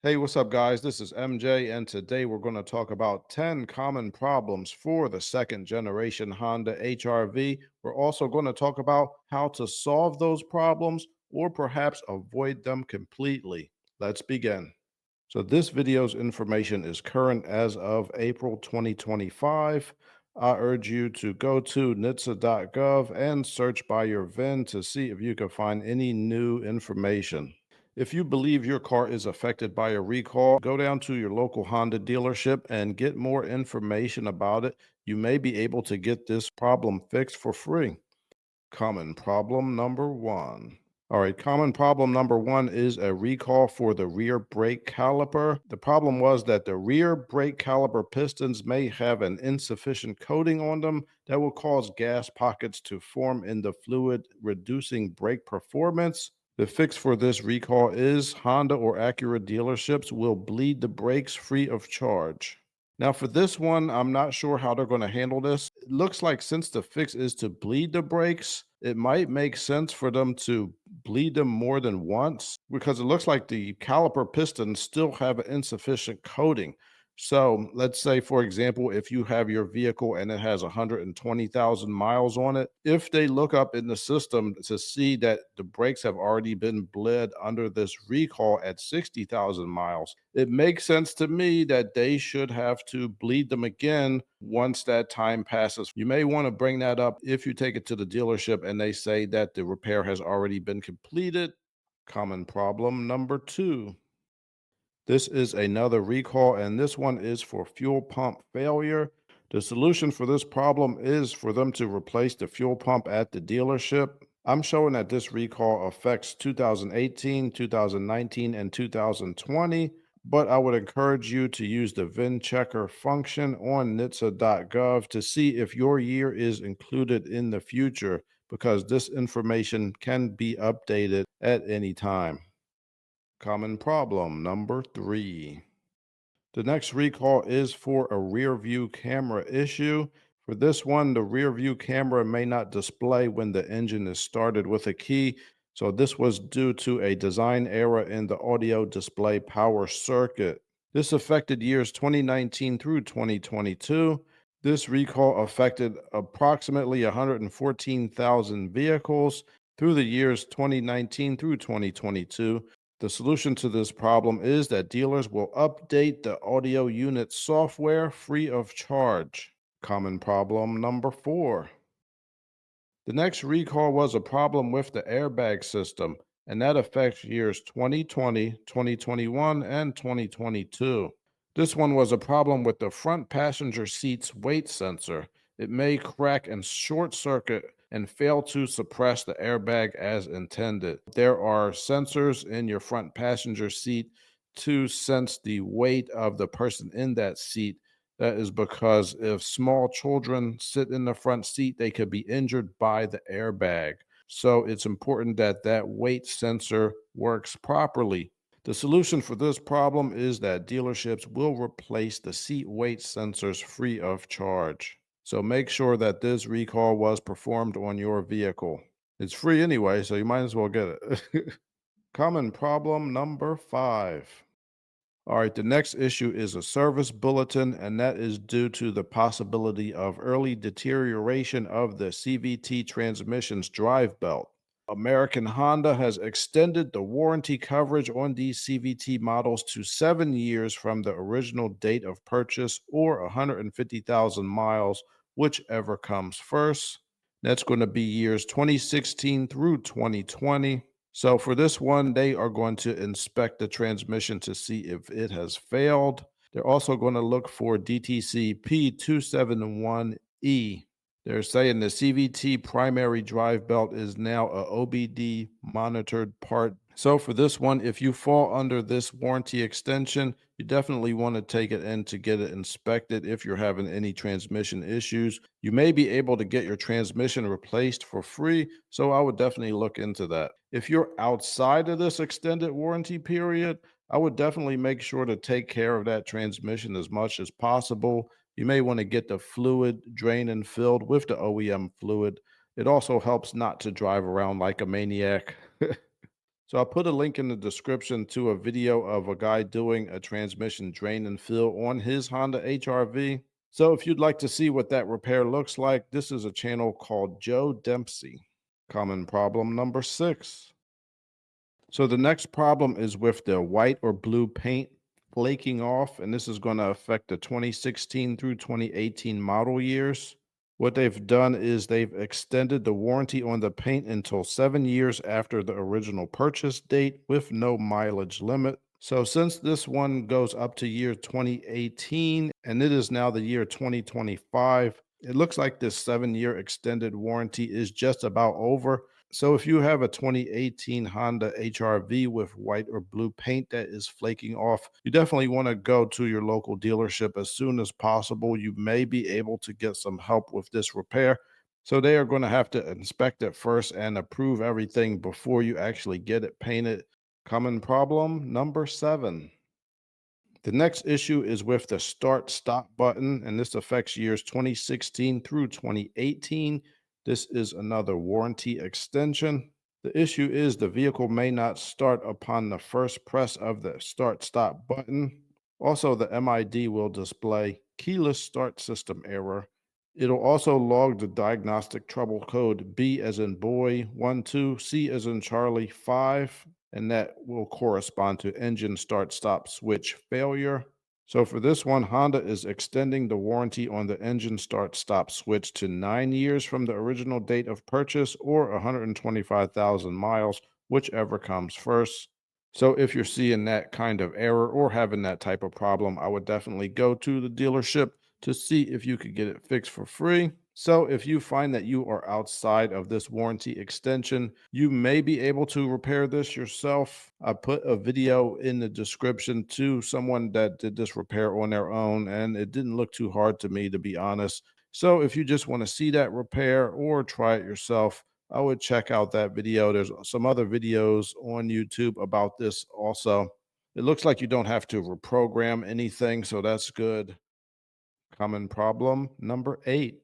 Hey, what's up, guys? This is MJ, and today we're going to talk about 10 common problems for the second generation Honda HRV. We're also going to talk about how to solve those problems or perhaps avoid them completely. Let's begin. So, this video's information is current as of April 2025. I urge you to go to NHTSA.gov and search by your VIN to see if you can find any new information. If you believe your car is affected by a recall, go down to your local Honda dealership and get more information about it. You may be able to get this problem fixed for free. Common problem number one. All right, common problem number one is a recall for the rear brake caliper. The problem was that the rear brake caliper pistons may have an insufficient coating on them that will cause gas pockets to form in the fluid, reducing brake performance. The fix for this recall is Honda or Acura dealerships will bleed the brakes free of charge. Now, for this one, I'm not sure how they're going to handle this. It looks like since the fix is to bleed the brakes, it might make sense for them to bleed them more than once because it looks like the caliper pistons still have an insufficient coating. So, let's say, for example, if you have your vehicle and it has 120,000 miles on it, if they look up in the system to see that the brakes have already been bled under this recall at 60,000 miles, it makes sense to me that they should have to bleed them again once that time passes. You may want to bring that up if you take it to the dealership and they say that the repair has already been completed. Common problem number two. This is another recall, and this one is for fuel pump failure. The solution for this problem is for them to replace the fuel pump at the dealership. I'm showing that this recall affects 2018, 2019, and 2020, but I would encourage you to use the VIN checker function on NHTSA.gov to see if your year is included in the future, because this information can be updated at any time. Common problem number three. The next recall is for a rear view camera issue. For this one, the rear view camera may not display when the engine is started with a key. So this was due to a design error in the audio display power circuit. This affected years 2019 through 2022. This recall affected approximately 114,000 vehicles through the years 2019 through 2022. The solution to this problem is that dealers will update the audio unit software free of charge. Common problem number four. The next recall was a problem with the airbag system, and that affects years 2020, 2021, and 2022. This one was a problem with the front passenger seat's weight sensor. It may crack and short circuit and fail to suppress the airbag as intended. There are sensors in your front passenger seat to sense the weight of the person in that seat. That is because if small children sit in the front seat, they could be injured by the airbag. So it's important that that weight sensor works properly. The solution for this problem is that dealerships will replace the seat weight sensors free of charge. So make sure that this recall was performed on your vehicle. It's free anyway, so you might as well get it. Common problem number five. All right, the next issue is a service bulletin, and that is due to the possibility of early deterioration of the CVT transmission's drive belt. American Honda has extended the warranty coverage on these CVT models to 7 years from the original date of purchase or 150,000 miles, whichever comes first. That's going to be years 2016 through 2020. So for this one, they are going to inspect the transmission to see if it has failed. They're also going to look for DTC P271E. They're saying the CVT primary drive belt is now a OBD monitored part. So for this one, if you fall under this warranty extension, you definitely want to take it in to get it inspected if you're having any transmission issues. You may be able to get your transmission replaced for free, so I would definitely look into that. If you're outside of this extended warranty period, I would definitely make sure to take care of that transmission as much as possible. You may want to get the fluid drained and filled with the OEM fluid. It also helps not to drive around like a maniac. So I'll put a link in the description to a video of a guy doing a transmission drain and fill on his Honda HRV. So if you'd like to see what that repair looks like, this is a channel called Joe Dempsey. Common problem number 6. So the next problem is with the white or blue paint flaking off, and this is going to affect the 2016 through 2018 model years. What they've done is they've extended the warranty on the paint until 7 years after the original purchase date with no mileage limit. So since this one goes up to year 2018 and it is now the year 2025, it looks like this 7-year extended warranty is just about over. So if you have a 2018 Honda HRV with white or blue paint that is flaking off, you definitely want to go to your local dealership as soon as possible. You may be able to get some help with this repair. So they are going to have to inspect it first and approve everything before you actually get it painted. Common problem number 7. The next issue is with the start stop button, and this affects years 2016 through 2018. This is another warranty extension. The issue is the vehicle may not start upon the first press of the start stop button. Also, the MID will display keyless start system error. It'll also log the diagnostic trouble code B as in boy 12, C as in Charlie 5, and that will correspond to engine start stop switch failure. So for this one, Honda is extending the warranty on the engine start stop switch to 9 years from the original date of purchase or 125,000 miles, whichever comes first. So if you're seeing that kind of error or having that type of problem, I would definitely go to the dealership to see if you could get it fixed for free. So if you find that you are outside of this warranty extension, you may be able to repair this yourself. I put a video in the description to someone that did this repair on their own, and it didn't look too hard to me, to be honest. So if you just want to see that repair or try it yourself, I would check out that video. There's some other videos on YouTube about this also. It looks like you don't have to reprogram anything, so that's good. Common problem number 8.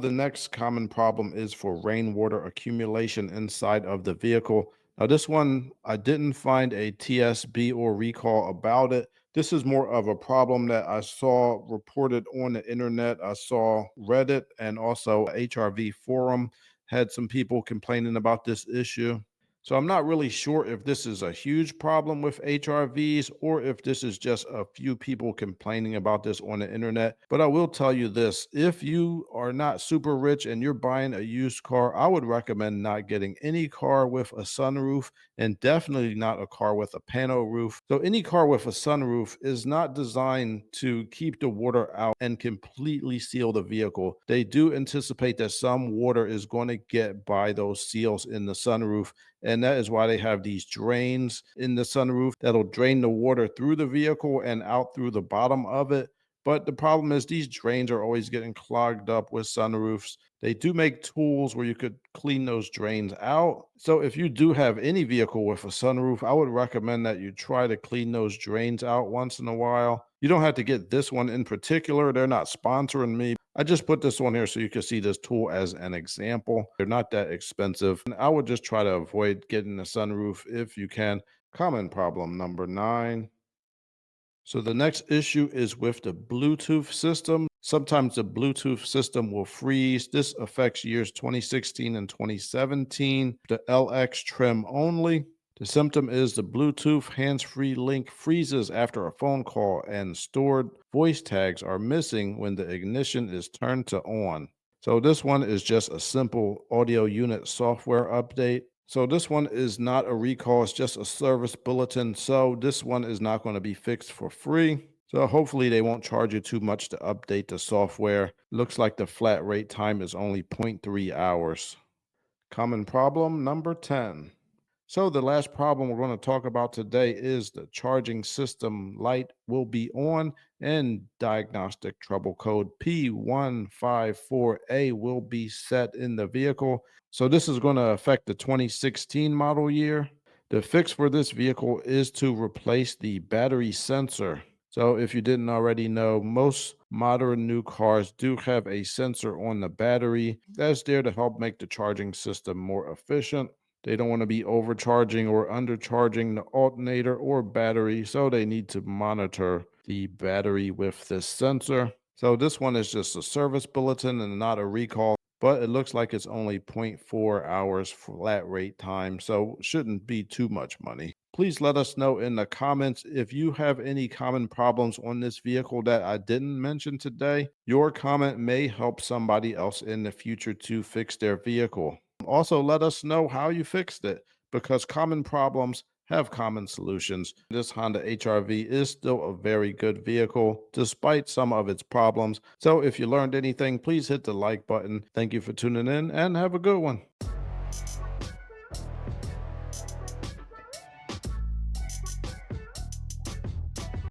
The next common problem is for rainwater accumulation inside of the vehicle. Now, this one, I didn't find a TSB or recall about it. This is more of a problem that I saw reported on the internet. I saw Reddit and also HRV forum had some people complaining about this issue. So I'm not really sure if this is a huge problem with HRVs or if this is just a few people complaining about this on the internet. But I will tell you this, if you are not super rich and you're buying a used car, I would recommend not getting any car with a sunroof and definitely not a car with a pano roof. So any car with a sunroof is not designed to keep the water out and completely seal the vehicle. They do anticipate that some water is going to get by those seals in the sunroof, and that is why they have these drains in the sunroof that'll drain the water through the vehicle and out through the bottom of it. But the problem is these drains are always getting clogged up with sunroofs. They do make tools where you could clean those drains out. So if you do have any vehicle with a sunroof, I would recommend that you try to clean those drains out once in a while. You don't have to get this one in particular. They're not sponsoring me. I just put this on here so you can see this tool as an example. They're not that expensive. And I would just try to avoid getting a sunroof if you can. Common problem number 9. So the next issue is with the Bluetooth system. Sometimes the Bluetooth system will freeze. This affects years 2016 and 2017, the LX trim only. The symptom is the Bluetooth hands-free link freezes after a phone call and stored voice tags are missing when the ignition is turned to on. So this one is just a simple audio unit software update. So this one is not a recall, it's just a service bulletin. So this one is not going to be fixed for free. So hopefully they won't charge you too much to update the software. Looks like the flat rate time is only 0.3 hours. Common problem number 10. So the last problem we're going to talk about today is the charging system light will be on and diagnostic trouble code P154A will be set in the vehicle. So this is going to affect the 2016 model year. The fix for this vehicle is to replace the battery sensor. So if you didn't already know, most modern new cars do have a sensor on the battery that's there to help make the charging system more efficient. They don't want to be overcharging or undercharging the alternator or battery, so they need to monitor the battery with this sensor. So this one is just a service bulletin and not a recall, but it looks like it's only zero point 0.4 hours flat rate time, so shouldn't be too much money. Please let us know in the comments if you have any common problems on this vehicle that I didn't mention today. Your comment may help somebody else in the future to fix their vehicle. Also, let us know how you fixed it because common problems have common solutions. This Honda HRV is still a very good vehicle despite some of its problems. So if you learned anything, please hit the like button. Thank you for tuning in and have a good one.